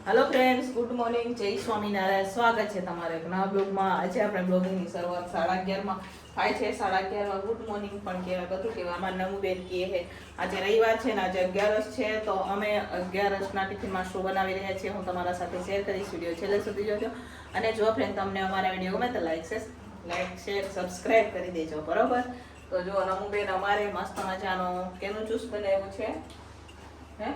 Hello friends, good morning, જય સ્વામિનારાયણ. સ્વાગત છે તમારે એક નવા બ્લોગમાં. આજે આપણે બ્લોગિંગની શરૂઆત 11:30માં થાય છે. 11:30માં ગુડ મોર્નિંગ પણ કહેવાય, બધું કહેવાય. આમાં નવું બેન કહે છે આજે રવિવાર છે ને આજે 11 છે, તો અમે 11ના ટિફિનમાં શું બનાવી રહ્યા છીએ હું તમારા સાથે શેર કરીશ. વિડીયો છેલ્લે સુધી જોજો. અને જો ફ્રેન્ડ તમને અમારા વિડીયો ગમે તો લાઈક શેર સબસ્ક્રાઈબ કરી દેજો, બરોબર? તો જો નમુબેન અમારે મસ્ત મજાનો કેનું જ્યુસ બનાવ્યું છે, હે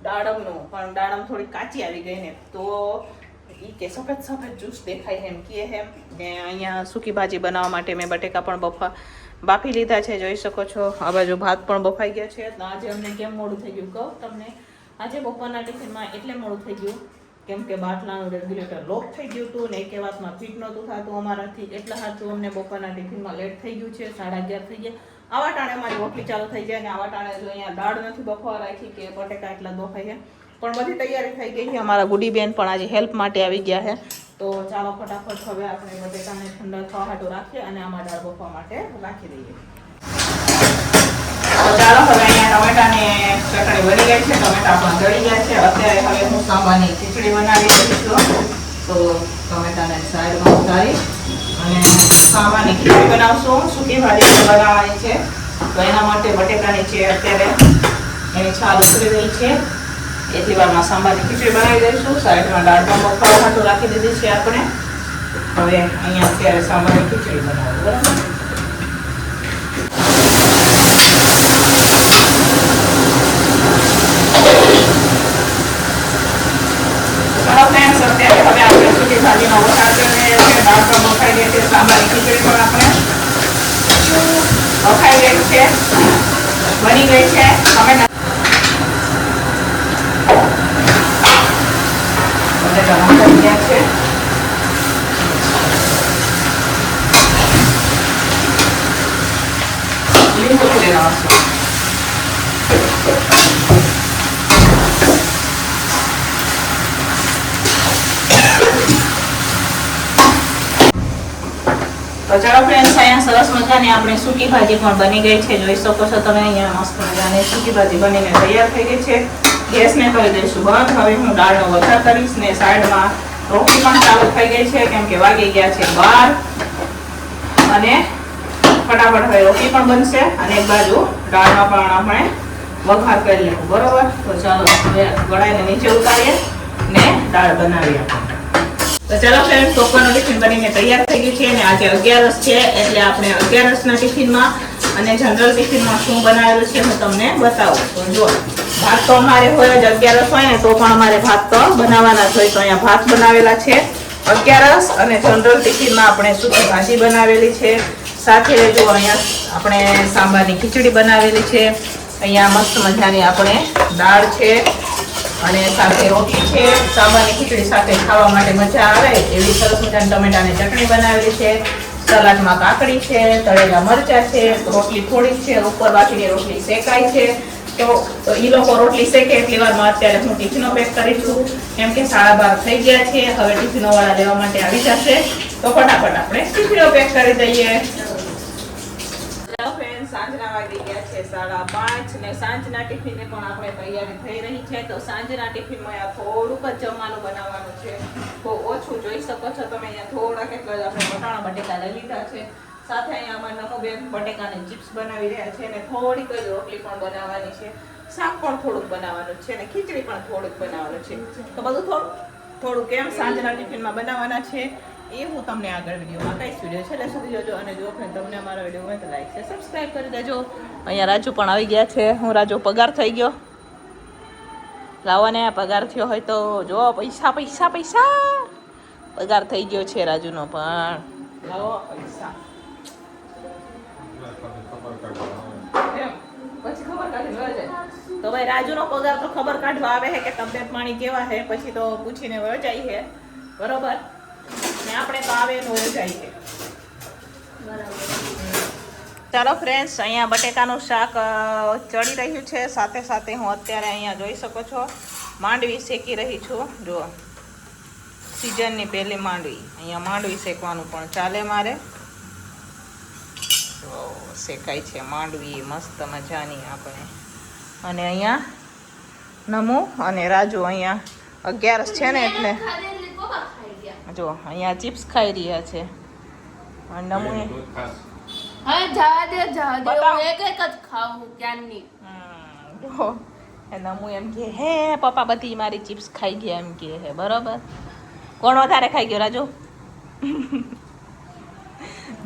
દાડમનું, પણ દાડમ થોડી કાચી આવી ગઈ ને, તો ઈ કે સફેદ જ્યુસ દેખાય એમ કહે એમ. ને અહીંયા સૂકી ભાજી બનાવવા માટે મેં બટેકા પણ બાફી લીધા છે, જોઈ શકો છો. આ બાજુ ભાત પણ બફાઈ ગયા છે. તો આજે અમને કેમ મોડું થઈ ગયું કહું તમને. આજે બપોરના ટિફિનમાં એટલે મોડું થઈ ગયું કેમ કે બાટલાનું રેગ્યુલેટર લોક થઈ ગયું હતું ને એક વાતમાં ફિટ નહોતું થતું અમારાથી, એટલા હાથું અમને બપોરના ટિફિનમાં લેટ થઈ ગયું છે. 11:30 થઈ ગયા. આવા ટાણે અમારી રોટલી ચાલુ થઈ જાય ને આવા ટાણે જો અહીંયા દાળ નથી બફવા રાખી કે બટેકા એટલા બફાઈ છે, પણ બધી તૈયારી થઈ ગઈ છે. અમારા ગુડી બેન પણ આજે હેલ્પ માટે આવી ગયા છે. તો ચાલો ફટાફટ હવે આપણે બટેકાને ઠંડા થવા હાટું રાખીએ અને આમાં દાળ બફવા માટે રાખી દઈએ. તો ચાલો હવે અહીંયા ટમેટાની ચટણી બની ગઈ છે, ટમેટા પણ ગળી ગયા છે. અત્યારે હવે હું સાંભારની ખીચડી બનાવી રહી છું. તો ટમેટાને સાઈડમાં ઉતારી અને સાંભારની ખીચડી બનાવશું. સૂકી ભાજી બનાવવાની છે, તો એના માટે બટેકાની છે અત્યારે એની છાલ ઉતરી રહી છે. એટલી વારમાં સાંભારની ખીચડી બનાવી દઈશું. સાઈડમાં દાળ પણ બફાવા હાટું રાખી દીધી છે આપણે. હવે અહીંયા અત્યારે સાંભારની ખીચડી બનાવું, બરાબર? અત્યારે હવે આપણે સૂકી ભાજીનો વઘાર કરી રહ્યા છીએ. દાળ પણ બફાઈ ગઈ છે, સાંભારની ખીચડી પણ આપણે બફાઈ ગઈ છે, બની ગઈ છે. લીંબુ લેવાનું તો ચાલો ફ્રેન્ડ્સ, અહીંયા સરસ મજાની આપણી સૂકી ભાજી પણ બની ગઈ છે, જોઈ શકો છો તમે. અહીંયા મસ્ત મજાની સૂકી ભાજી બનીને તૈયાર થઈ ગઈ છે. ગેસને કરી દઈશું બંધ. હવે હું દાળનો વઘાર કરીશ ને સાઈડમાં રોટલી પણ ચાલુ થઈ ગઈ છે કેમ કે વાગી ગયા છે 12 અને ફટાફટ હવે રોટલી પણ બનશે અને એક બાજુ દાળમાં પણ આપણે વઘાર કરી લેવું, બરોબર? તો ચાલો હવે ગળાઈને નીચે ઉતારીએ ને દાળ બનાવીએ. તો ચાલો ફ્રેન્ડ, બપોરનું ટિફિન બનીને તૈયાર થઈ ગયું છે અને આજે 11 છે, એટલે આપણે 11ના ટિફિનમાં અને જનરલ ટિફિનમાં શું બનાવેલું છે હું તમને બતાવું. તો જો ભાત તો અમારે હોય જ 11 હોય ને, તો પણ અમારે ભાત તો બનાવવાના જ હોય. તો અહીંયા ભાત બનાવેલા છે 11 અને જનરલ ટિફિનમાં આપણે સૂકી ભાજી બનાવેલી છે. સાથે જો અહીંયા આપણે સાંભારની ખીચડી બનાવેલી છે. અહીંયા મસ્ત મજાની આપણે દાળ છે અને સાથે રોટલી છે. સાંભારની ખીચડી સાથે ખાવા માટે મજા આવે એવી સરસ મજાની ટમેટાની ચટણી બનાવેલી છે. સલાડમાં કાકડી છે, તળેલા મરચાં છે, રોટલી થોડી છે, ઉપર બાકીની રોટલી શેકાય છે. તો એ લોકો રોટલી શેકે એટલી વારમાં અત્યારે હું ટિફિનો પેક કરી છું કેમ કે 12:30 થઈ ગયા છે. હવે ટિફિનો વાળા લેવા માટે આવી જશે, તો ફટાફટ આપણે ટિફિનો પેક કરી દઈએ. સાંજના વાગી ગયા છે 5:30 ને સાંજના ટિફિનને પણ આપણે તૈયારી થઈ રહી છે. તો સાંજના ટિફિનમાં થોડુંક જ જમવાનું બનાવવાનું છે, બહુ ઓછું. જોઈ શકો છો તમે અહીંયા થોડાક એટલે આપણે વટાણા બટેકા લઈ લીધા છે. સાથે અહીંયા અમારા નમુબેન બટેકાની ચિપ્સ બનાવી રહ્યા છે અને થોડીક જ રોટલી પણ બનાવવાની છે. શાક પણ થોડુંક બનાવવાનું છે અને ખીચડી પણ થોડુંક બનાવવાનું છે. તો બધું થોડું કેમ સાંજના ટિફિનમાં બનાવવાના છે એ હું તમને આગળ વિડીયોમાં કહીશ. વિડીયો છેલ્લે સુધી જોજો અને જો તમને અમારા વિડીયો ગમે તો લાઈક છે, સબસ્ક્રાઈબ કરી દેજો. અહીંયા રાજુ પણ આવી ગયા છે. હું રાજુ પગાર થઈ ગયો, લાવવાને પગાર થયો હોય તો જો પૈસા પગાર થઈ ગયો છે રાજુનો પણ. લાવો પૈસા પછી ખબર કાઢી વયો જાય. તો ભાઈ રાજુનો પગાર તો ખબર કાઢવા આવે છે કે તબિયત પાણી કેવા છે, પછી તો પૂછીને વયો જાય છે, બરોબર? ને આપણે તો આવે તો વયો જાય છે, બરાબર? ચાલો ફ્રેન્ડ્સ, અહીંયા બટેકાનું શાક ચડી રહ્યું છે. સાથે સાથે હું અત્યારે અહીંયા જોઈ શકો છો માંડવી શેકી રહી છું. જો સિઝનની પહેલી માંડવી, અહીંયા માંડવી શેકવાનું પણ ચાલે મારે. શેકાય છે માંડવી મસ્ત મજાની આપણે. અને અહીંયા નમુ અને રાજુ અહીંયા 11 છે ને એટલે જો અહીંયા ચિપ્સ ખાઈ રહ્યા છે અને નમૂએ હવે જવા દે હું એક જ ખાવું ક્યારની. જો નમુ એમ કે હે પપ્પા બધી મારી ચિપ્સ ખાઈ ગયા એમ કે હે બરોબર. કોણ વધારે ખાઈ ગયો રાજુ?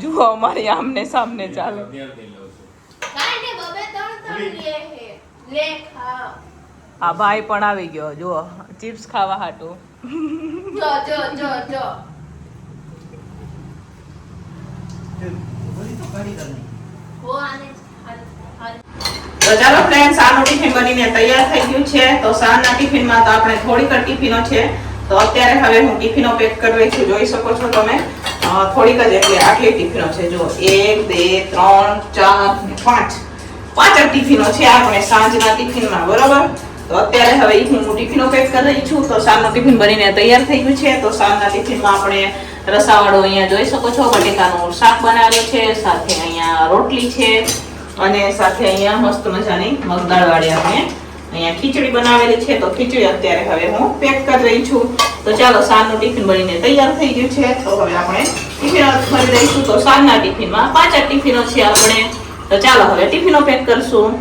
જુઓ અમારી આમને સામને ચાલે. આ ભાઈ પણ આવી ગયો જુઓ ચિપ્સ ખાવા હાટું. તો ચાલો ફ્રેન્ડ્સ આનું ટિફિન બનીને તૈયાર થઈ ગયું છે. તો સાંજના ટિફિનમાં તો આપણે થોડીક જ ટિફિનો છે તો અત્યારે હવે હું ટિફિનો પેક કરી છું. જોઈ શકો છો તમે થોડીક જ એટલે આટલી ટિફિનો છે. જો 1 2 3 4 5 જ ટિફિનો છે આપણે સાંજના ટિફિનમાં બરોબર. તો અત્યારે હવે હું ટિફિનો પેક કરી રહી છું. તો સાંજનું ટિફિન બનીને તૈયાર થઈ ગયું છે. તો સાંજના ટિફિનમાં આપણે રસાવાળો અહીંયા જોઈ શકો છો બટેકાનું શાક બનાવેલું છે, સાથે અહીંયા રોટલી છે અને સાથે અહીંયા મસ્ત મજાની મગદાળ વાળી આપણે અહીંયા ખીચડી બનાવેલી છે. તો ખીચડી અત્યારે હવે હું પેક કરી રહી છું. તો ચાલો સાંજનું ટિફિન બનીને તૈયાર થઈ ગયું છે. તો હવે આપણે ટિફિન ભરી દઈશું. તો સાંજના ટિફિનમાં 5 ટિફિનો છે આપણે. તો ચાલો હવે ટિફિનો પેક કરશું.